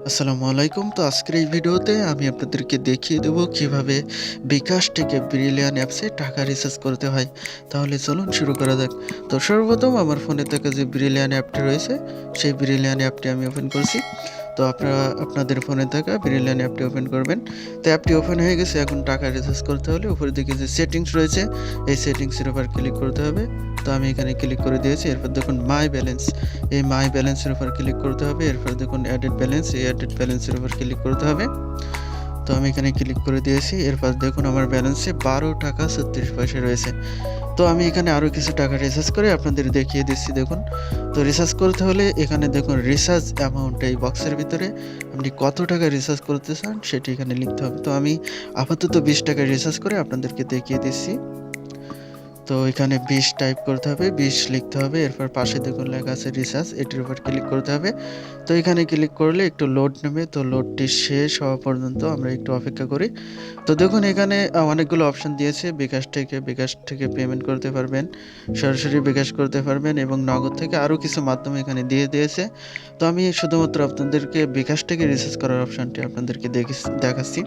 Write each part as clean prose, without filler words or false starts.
আসসালামু আলাইকুম। তো আজকের এই ভিডিওতে আমি আপনাদেরকে দেখিয়ে দেবো কিভাবে বিকাশ থেকে ব্রিলিয়ান অ্যাপসে টাকা রিচার্জ করতে হয়। তাহলে চলুন শুরু করা যাক। তো সর্বপ্রথম আমার ফোনে থাকা যে ব্রিলিয়ান অ্যাপটি রয়েছে, সেই ব্রিলিয়ান অ্যাপটি আমি ওপেন করছি। তো আপনারা আপনাদের ফোনে থাকা ব্রিলিয়ান অ্যাপটি ওপেন করবেন। তো অ্যাপটি ওপেন হয়ে গেছে। এখন টাকা রিচার্জ করতে হলে উপরের দিকে যে সেটিংস রয়েছে, এই সেটিংসের উপর ক্লিক করতে হবে। তো আমি এখানে ক্লিক করে দিয়েছি। এরপর দেখুন মাই ব্যালেন্স, এই মাই ব্যালেন্সের উপর ক্লিক করতে হবে। এরপর দেখুন অ্যাডেড ব্যালেন্স, এই অ্যাডেড ব্যালেন্সের উপর ক্লিক করতে হবে। তো আমি এখানে ক্লিক করে দিয়েছি। এরপর দেখুন আমার ব্যালেন্সে 12 টাকা 36 পয়সা রয়েছে। তো আমি এখানে আরও কিছু টাকা রিচার্জ করে আপনাদের দেখিয়ে দিচ্ছি। দেখুন, তো রিচার্জ করতে হলে এখানে দেখুন রিচার্জ অ্যামাউন্ট, এই বক্সের ভিতরে আপনি কত টাকা রিচার্জ করতে চান সেটি এখানে লিখতে হবে। তো আমি আপাতত 20 টাকা রিচার্জ করে আপনাদেরকে দেখিয়ে দিচ্ছি। তো এখানে 20 টাইপ করতে হবে, 20 লিখতে হবে। এরপর পাশে দেখুন লেখা আছে রিচার্জ, এটির উপর ক্লিক করতে হবে। তো এখানে ক্লিক করলে একটু লোড নেবে। তো লোডটি শেষ হওয়া পর্যন্ত আমরা একটু অপেক্ষা করি। তো দেখুন এখানে অনেকগুলো অপশন দিয়েছে। বিকাশ থেকে পেমেন্ট করতে পারবেন, সরাসরি বিকাশ করতে পারবেন এবং নগদ থেকে আরও কিছু মাধ্যম এখানে দিয়ে দিয়েছে। তো আমি শুধুমাত্র আপনাদেরকে বিকাশ থেকে রিচার্জ করার অপশনটি আপনাদেরকে দেখাচ্ছি।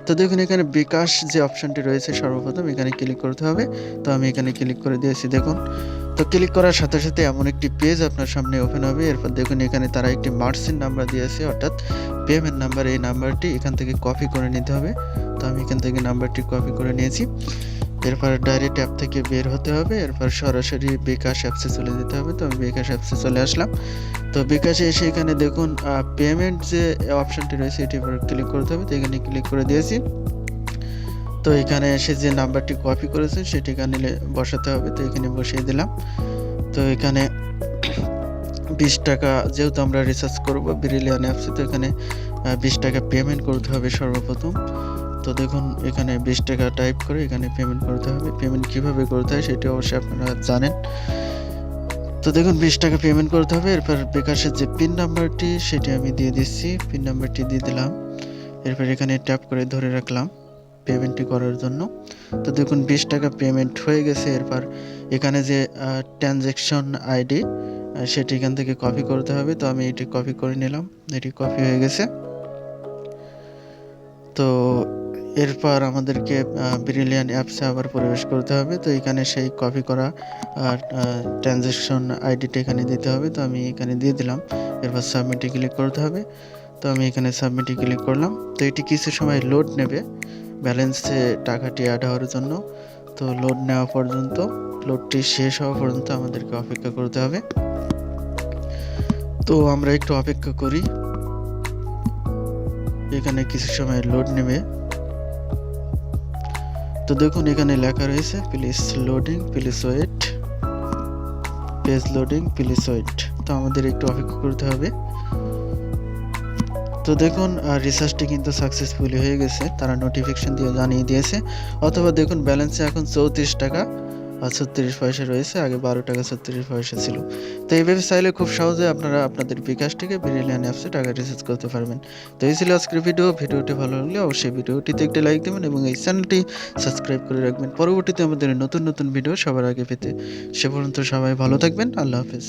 তো দেখুন এখানে বিকাশ যে অপশনটি রয়েছে, সর্বপ্রথম এখানে ক্লিক করতে হবে। তো আমি এখানে ক্লিক করে দিয়েছি। দেখুন, তো ক্লিক করার সাথে সাথে এমন একটি পেজ আপনার সামনে ওপেন হবে। এরপর দেখুন এখানে তারা একটি মার্চেন্ট নাম্বার দিয়েছে, অর্থাৎ পেমেন্ট নাম্বার। এই নাম্বারটি এখান থেকে কপি করে নিতে হবে। তো আমি এখান থেকে নাম্বারটি কপি করে নিয়েছি। এরপর ডাইরেক্ট অ্যাপ থেকে বের হতে হবে। এরপর সরাসরি বিকাশ অ্যাপসে চলে যেতে হবে। তো আমি বিকাশ অ্যাপসে চলে আসলাম। তো বিকাশে এসে এখানে দেখুন পেমেন্ট যে অপশনটি রয়েছে, এটির উপর ক্লিক করতে হবে। তো এখানে ক্লিক করে দিয়েছি। তো এখানে এসে যে নাম্বারটি কপি করেছেন সেটি এখানে বসাতে হবে। তো এখানে বসিয়ে দিলাম। তো এখানে 20 টাকা যেহেতু আমরা রিচার্জ করব ব্রিলিয়ান অ্যাপসে, তো এখানে 20 টাকা পেমেন্ট করতে হবে সর্বপ্রথম। তো দেখুন এখানে 20 টাকা টাইপ করে এখানে পেমেন্ট করতে হবে। পেমেন্ট কিভাবে করতে হয় সেটি অবশ্যই আপনারা জানেন। তো দেখুন 20 টাকা পেমেন্ট করতে হবে। এরপর বিকাশের যে পিন নাম্বারটি সেটি আমি দিয়ে দিচ্ছি। পিন নাম্বারটি দিয়ে দিলাম। এরপর এখানে ট্যাপ করে ধরে রাখলাম পেমেন্টটি করার জন্য। তো দেখুন 20 টাকা পেমেন্ট হয়ে গেছে। এরপর এখানে যে ট্রানজ্যাকশন আইডি সেটি এখান থেকে কপি করতে হবে। তো আমি এটি কপি করে নিলাম। এটি কপি হয়ে গেছে। তো এরপর আমাদেরকে ব্রিলিয়ান অ্যাপসে আবার প্রবেশ করতে হবে। তো এখানে সেই কপি করা ট্রানজ্যাকশন আইডিটা এখানে দিতে হবে। তো আমি এখানে দিয়ে দিলাম। এরপর সাবমিটে ক্লিক করতে হবে। তো আমি এখানে সাবমিটে ক্লিক করলাম। তো এটি কিছু সময় লোড নেবে ব্যালেন্সে টাকাটি অ্যাড হওয়ার জন্য। তো লোড নেওয়া পর্যন্ত, লোডটি শেষ হওয়া পর্যন্ত আমাদেরকে অপেক্ষা করতে হবে। তো আমরা একটু অপেক্ষা করি। এখানে কিছু সময় লোড নেবে। তো দেখুন এখানে লেখা রয়েছে please loading, please wait, page loading, please wait. তো আমাদের একটু অপেক্ষা করতে হবে। তো দেখুন রিচার্জটি কিন্তু সাকসেসফুলি হয়ে গেছে, তারা নোটিফিকেশন দিয়ে জানিয়ে দিয়েছে। অথবা দেখুন ব্যালেন্সে এখন 34 টাকা 36 পয়সা রয়েছে, আগে 12 টাকা 36 পয়সা ছিল। তো এইভাবে চাইলে খুব সহজে আপনারা আপনাদের বিকাশ থেকে ব্রিলিয়ান অ্যাপসে টাকা রিচার্জ করতে পারবেন। তো এই ছিল আজকের ভিডিওটি ভালো লাগলে অবশ্যই ভিডিওটিতে একটি লাইক দেবেন এবং এই চ্যানেলটি সাবস্ক্রাইব করে রাখবেন পরবর্তীতে আমাদের নতুন নতুন ভিডিও সবার আগে পেতে। সে পর্যন্ত সবাই ভালো থাকবেন। আল্লাহ হাফেজ।